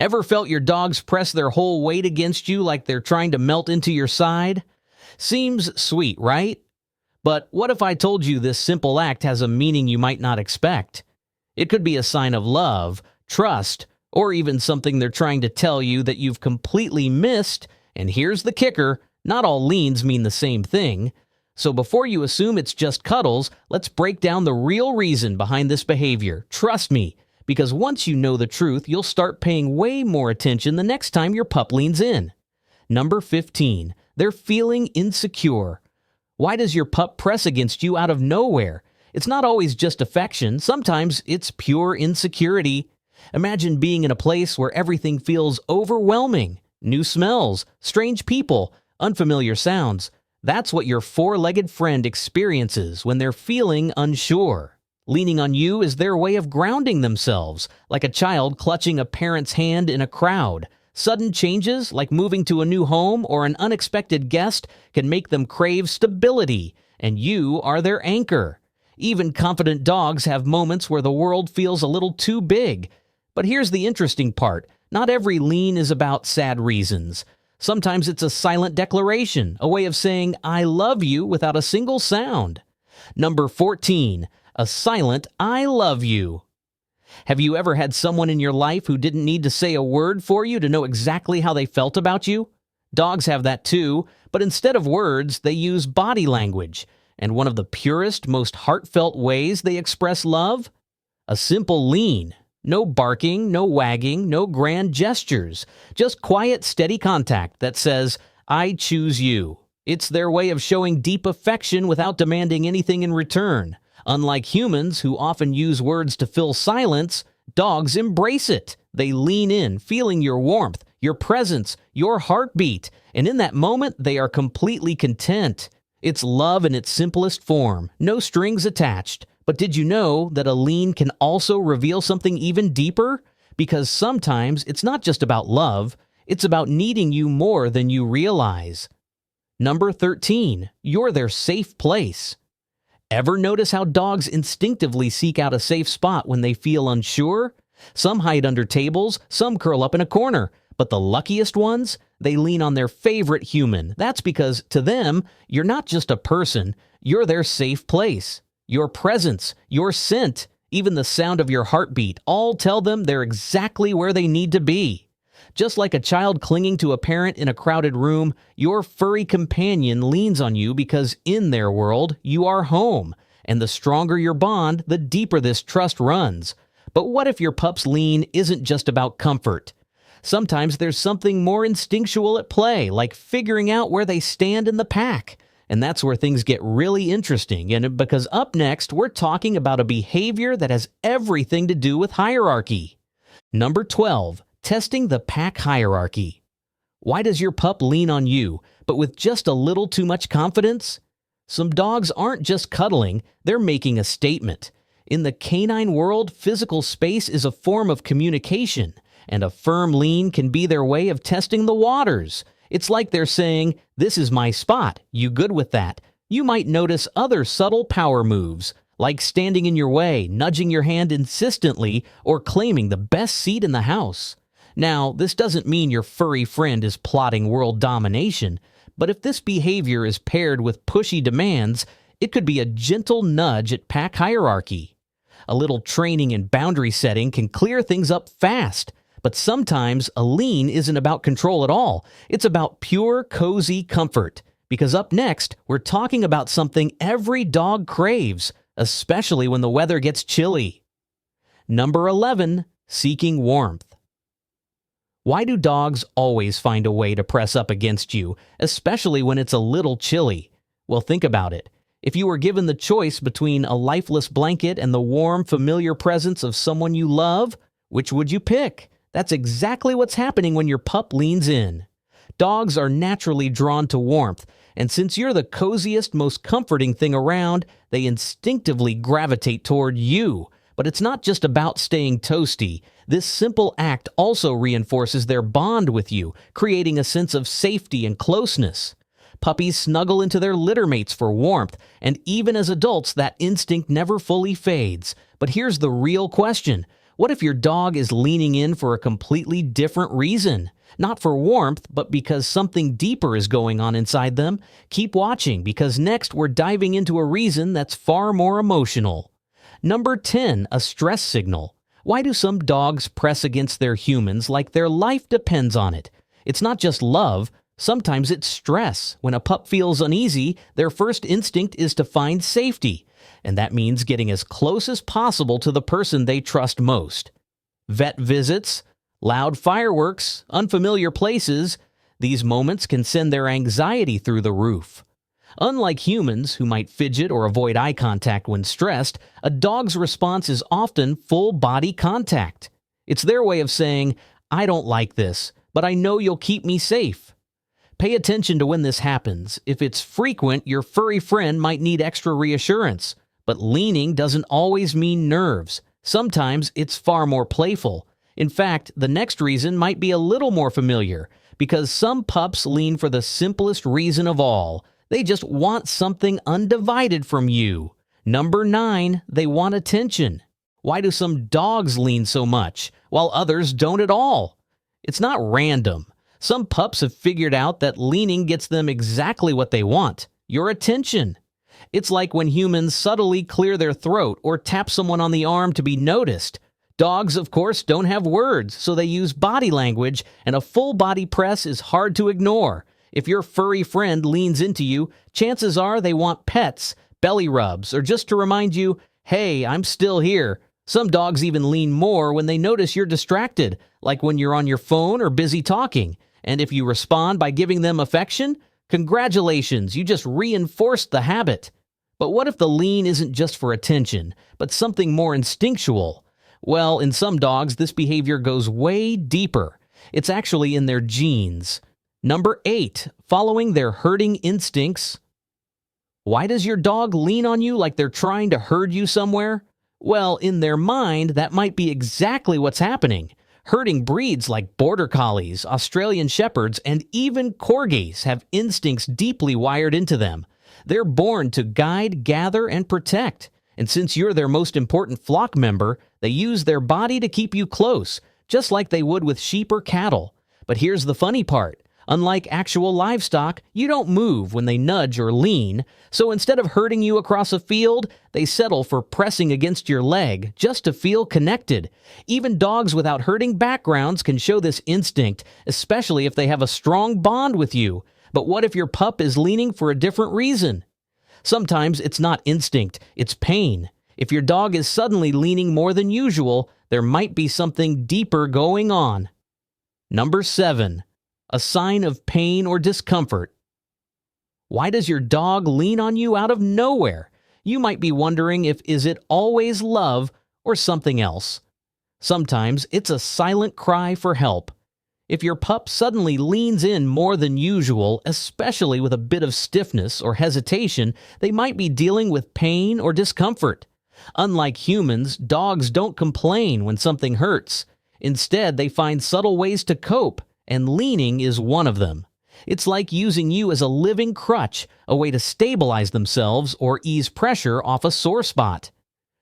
Ever felt your dogs press their whole weight against you like they're trying to melt into your side? Seems sweet, right? But what if I told you this simple act has a meaning you might not expect? It could be a sign of love, trust, or even something they're trying to tell you that you've completely missed. And here's the kicker, not all leans mean the same thing. So before you assume it's just cuddles, let's break down the real reason behind this behavior. Trust me, because once you know the truth, you'll start paying way more attention the next time your pup leans in. Number 15, they're feeling insecure. Why does your pup press against you out of nowhere? It's not always just affection. Sometimes it's pure insecurity. Imagine being in a place where everything feels overwhelming. New smells, strange people, unfamiliar sounds. That's what your four-legged friend experiences when they're feeling unsure. Leaning on you is their way of grounding themselves, like a child clutching a parent's hand in a crowd. Sudden changes, like moving to a new home or an unexpected guest, can make them crave stability, and you are their anchor. Even confident dogs have moments where the world feels a little too big. But here's the interesting part. Not every lean is about sad reasons. Sometimes it's a silent declaration, a way of saying, I love you without a single sound. Number 14, a silent I love you. Have you ever had someone in your life who didn't need to say a word for you to know exactly how they felt about you? Dogs have that too, but instead of words, they use body language. And one of the purest, most heartfelt ways they express love? A simple lean. No barking, no wagging, no grand gestures. Just quiet, steady contact that says, I choose you. It's their way of showing deep affection without demanding anything in return. Unlike humans, who often use words to fill silence, dogs embrace it. They lean in, feeling your warmth, your presence, your heartbeat, and in that moment, they are completely content. It's love in its simplest form, no strings attached. But did you know that a lean can also reveal something even deeper? Because sometimes it's not just about love, it's about needing you more than you realize. Number 13, you're their safe place. Ever notice how dogs instinctively seek out a safe spot when they feel unsure? Some hide under tables, some curl up in a corner, but the luckiest ones, they lean on their favorite human. That's because, to them, you're not just a person, you're their safe place. Your presence, your scent, even the sound of your heartbeat all tell them they're exactly where they need to be. Just like a child clinging to a parent in a crowded room, your furry companion leans on you because in their world, you are home. And the stronger your bond, the deeper this trust runs. But what if your pup's lean isn't just about comfort? Sometimes there's something more instinctual at play, like figuring out where they stand in the pack. And that's where things get really interesting, and because up next, we're talking about a behavior that has everything to do with hierarchy. Number 12, testing the pack hierarchy. Why does your pup lean on you, but with just a little too much confidence? Some dogs aren't just cuddling, they're making a statement. In the canine world, physical space is a form of communication, and a firm lean can be their way of testing the waters. It's like they're saying, this is my spot, you good with that? You might notice other subtle power moves, like standing in your way, nudging your hand insistently, or claiming the best seat in the house. Now, this doesn't mean your furry friend is plotting world domination, but if this behavior is paired with pushy demands, it could be a gentle nudge at pack hierarchy. A little training and boundary setting can clear things up fast. But sometimes a lean isn't about control at all. It's about pure, cozy comfort. Because up next, we're talking about something every dog craves, especially when the weather gets chilly. Number 11, seeking warmth. Why do dogs always find a way to press up against you, especially when it's a little chilly? Well, think about it. If you were given the choice between a lifeless blanket and the warm, familiar presence of someone you love, which would you pick? That's exactly what's happening when your pup leans in. Dogs are naturally drawn to warmth, and since you're the coziest, most comforting thing around, they instinctively gravitate toward you. But it's not just about staying toasty. This simple act also reinforces their bond with you, creating a sense of safety and closeness. Puppies snuggle into their litter mates for warmth, and even as adults, that instinct never fully fades. But here's the real question. What if your dog is leaning in for a completely different reason? Not for warmth, but because something deeper is going on inside them? Keep watching, because next we're diving into a reason that's far more emotional. Number 10, a stress signal. Why do some dogs press against their humans like their life depends on it? It's not just love. Sometimes it's stress. When a pup feels uneasy, their first instinct is to find safety, and that means getting as close as possible to the person they trust most. Vet visits, loud fireworks, unfamiliar places, these moments can send their anxiety through the roof. Unlike humans, who might fidget or avoid eye contact when stressed, a dog's response is often full body contact. It's their way of saying, "I don't like this, but I know you'll keep me safe." Pay attention to when this happens. If it's frequent, your furry friend might need extra reassurance. But leaning doesn't always mean nerves. Sometimes it's far more playful. In fact, the next reason might be a little more familiar, because some pups lean for the simplest reason of all. They just want something undivided from you. Number 9, they want attention. Why do some dogs lean so much, while others don't at all? It's not random. Some pups have figured out that leaning gets them exactly what they want: your attention. It's like when humans subtly clear their throat or tap someone on the arm to be noticed. Dogs, of course, don't have words, so they use body language, and a full body press is hard to ignore. If your furry friend leans into you, chances are they want pets, belly rubs, or just to remind you, "Hey, I'm still here." Some dogs even lean more when they notice you're distracted, like when you're on your phone or busy talking. And if you respond by giving them affection, congratulations, you just reinforced the habit. But what if the lean isn't just for attention, but something more instinctual? Well, in some dogs, this behavior goes way deeper. It's actually in their genes. Number 8, following their herding instincts. Why does your dog lean on you like they're trying to herd you somewhere? Well, in their mind, that might be exactly what's happening. Herding breeds like Border Collies, Australian Shepherds, and even Corgis have instincts deeply wired into them. They're born to guide, gather, and protect. And since you're their most important flock member, they use their body to keep you close, just like they would with sheep or cattle. But here's the funny part. Unlike actual livestock, you don't move when they nudge or lean, so instead of herding you across a field, they settle for pressing against your leg just to feel connected. Even dogs without herding backgrounds can show this instinct, especially if they have a strong bond with you. But what if your pup is leaning for a different reason? Sometimes it's not instinct, it's pain. If your dog is suddenly leaning more than usual, there might be something deeper going on. Number 7. A sign of pain or discomfort. Why does your dog lean on you out of nowhere? You might be wondering is it always love or something else? Sometimes it's a silent cry for help. If your pup suddenly leans in more than usual, especially with a bit of stiffness or hesitation, they might be dealing with pain or discomfort. Unlike humans, dogs don't complain when something hurts. Instead, they find subtle ways to cope, and leaning is one of them. It's like using you as a living crutch, a way to stabilize themselves or ease pressure off a sore spot.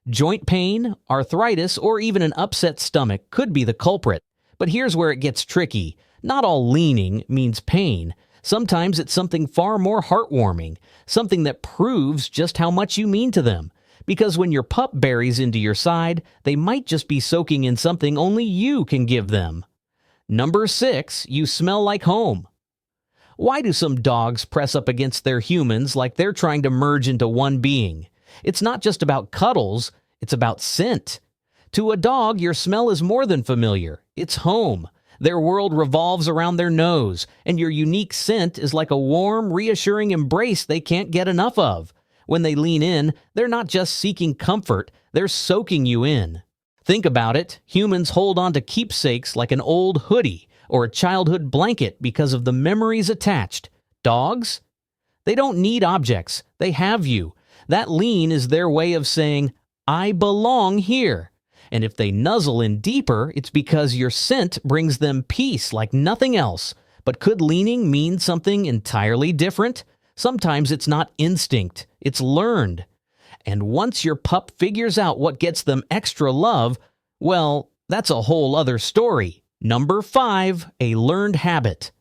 Joint pain, arthritis, or even an upset stomach could be the culprit. But here's where it gets tricky. Not all leaning means pain. Sometimes it's something far more heartwarming, something that proves just how much you mean to them. Because when your pup buries into your side, they might just be soaking in something only you can give them. Number 6, you smell like home. Why do some dogs press up against their humans like they're trying to merge into one being? It's not just about cuddles, it's about scent. To a dog, your smell is more than familiar. It's home. Their world revolves around their nose, and your unique scent is like a warm, reassuring embrace they can't get enough of. When they lean in, they're not just seeking comfort, they're soaking you in. Think about it. Humans hold on to keepsakes like an old hoodie or a childhood blanket because of the memories attached. Dogs? They don't need objects. They have you. That lean is their way of saying, "I belong here." And if they nuzzle in deeper, it's because your scent brings them peace like nothing else. But could leaning mean something entirely different? Sometimes it's not instinct, it's learned. And once your pup figures out what gets them extra love, Well, that's a whole other story. Number 5, a learned habit.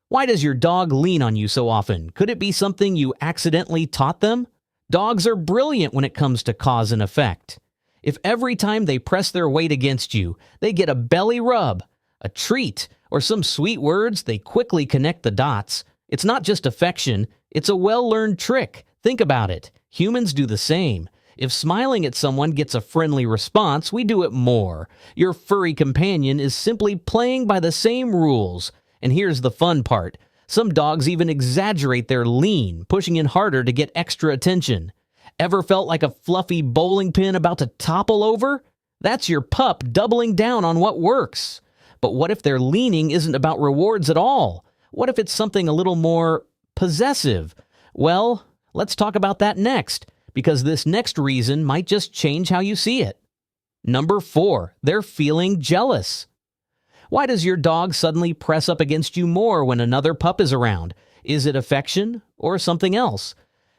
Why does your dog lean on you so often? Could it be something you accidentally taught them? Dogs are brilliant when it comes to cause and effect. If every time they press their weight against you, they get a belly rub, a treat, or some sweet words, they quickly connect the dots. It's not just affection, it's a well-learned trick. Think about it. Humans do the same. If smiling at someone gets a friendly response, we do it more. Your furry companion is simply playing by the same rules. And here's the fun part. Some dogs even exaggerate their lean, pushing in harder to get extra attention. Ever felt like a fluffy bowling pin about to topple over? That's your pup doubling down on what works. But what if their leaning isn't about rewards at all? What if it's something a little more possessive? Well, let's talk about that next, because this next reason might just change how you see it. Number 4, they're feeling jealous. Why does your dog suddenly press up against you more when another pup is around? Is it affection or something else?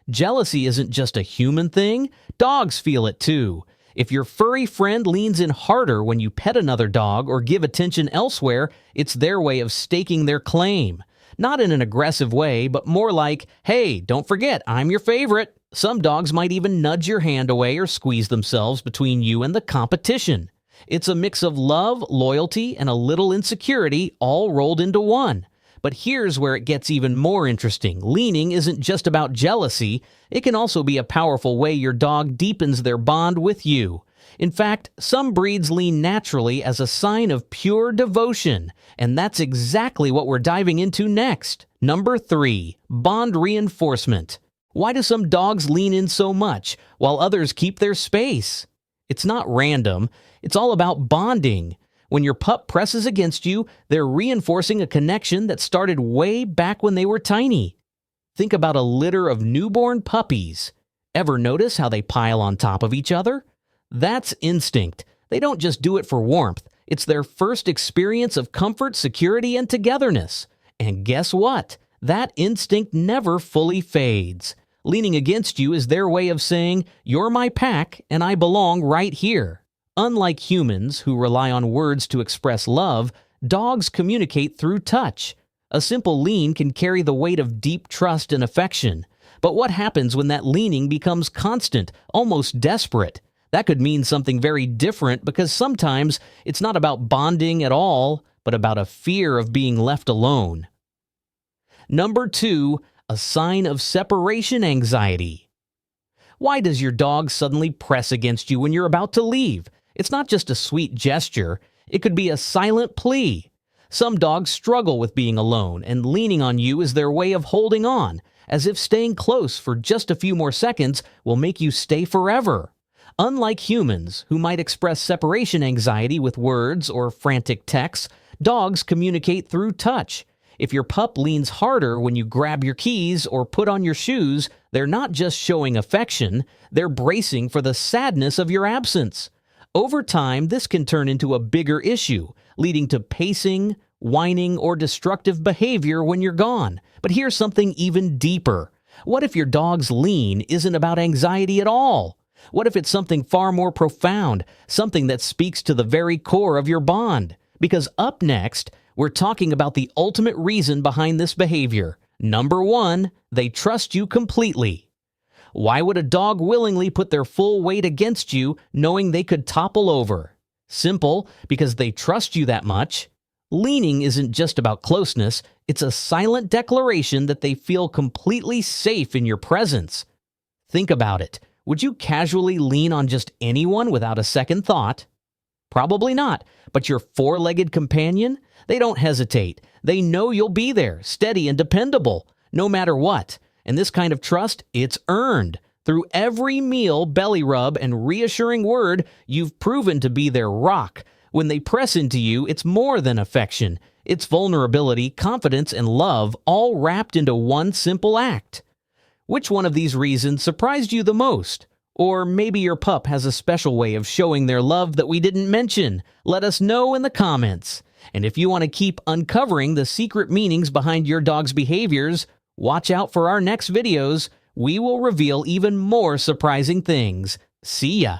Jealousy isn't just a human thing. Dogs feel it too. If your furry friend leans in harder when you pet another dog or give attention elsewhere, it's their way of staking their claim. Not in an aggressive way, but more like, hey, don't forget, I'm your favorite. Some dogs might even nudge your hand away or squeeze themselves between you and the competition. It's a mix of love, loyalty, and a little insecurity all rolled into one. But here's where it gets even more interesting. Leaning isn't just about jealousy. It can also be a powerful way your dog deepens their bond with you. In fact, some breeds lean naturally as a sign of pure devotion, and that's exactly what we're diving into next. Number 3, bond reinforcement. Why do some dogs lean in so much, while others keep their space? It's not random. It's all about bonding. When your pup presses against you, they're reinforcing a connection that started way back when they were tiny. Think about a litter of newborn puppies. Ever notice how they pile on top of each other? That's instinct. They don't just do it for warmth. It's their first experience of comfort, security, and togetherness. And guess what? That instinct never fully fades. Leaning against you is their way of saying, you're my pack and I belong right here. Unlike humans who rely on words to express love, dogs communicate through touch. A simple lean can carry the weight of deep trust and affection. But what happens when that leaning becomes constant, almost desperate? That could mean something very different because sometimes it's not about bonding at all, but about a fear of being left alone. Number 2, a sign of separation anxiety. Why does your dog suddenly press against you when you're about to leave? It's not just a sweet gesture. It could be a silent plea. Some dogs struggle with being alone, and leaning on you is their way of holding on, as if staying close for just a few more seconds will make you stay forever. Unlike humans, who might express separation anxiety with words or frantic texts, dogs communicate through touch. If your pup leans harder when you grab your keys or put on your shoes, they're not just showing affection, they're bracing for the sadness of your absence. Over time, this can turn into a bigger issue, leading to pacing, whining, or destructive behavior when you're gone. But here's something even deeper. What if your dog's lean isn't about anxiety at all? What if it's something far more profound, something that speaks to the very core of your bond? Because up next, we're talking about the ultimate reason behind this behavior. Number 1, they trust you completely. Why would a dog willingly put their full weight against you knowing they could topple over? Simple, because they trust you that much. Leaning isn't just about closeness, it's a silent declaration that they feel completely safe in your presence. Think about it. Would you casually lean on just anyone without a second thought? Probably not, but your four-legged companion? They don't hesitate. They know you'll be there, steady and dependable, no matter what. And this kind of trust, it's earned. Through every meal, belly rub, and reassuring word, you've proven to be their rock. When they press into you, it's more than affection. It's vulnerability, confidence, and love, all wrapped into one simple act. Which one of these reasons surprised you the most? Or maybe your pup has a special way of showing their love that we didn't mention. Let us know in the comments. And if you want to keep uncovering the secret meanings behind your dog's behaviors, watch out for our next videos. We will reveal even more surprising things. See ya!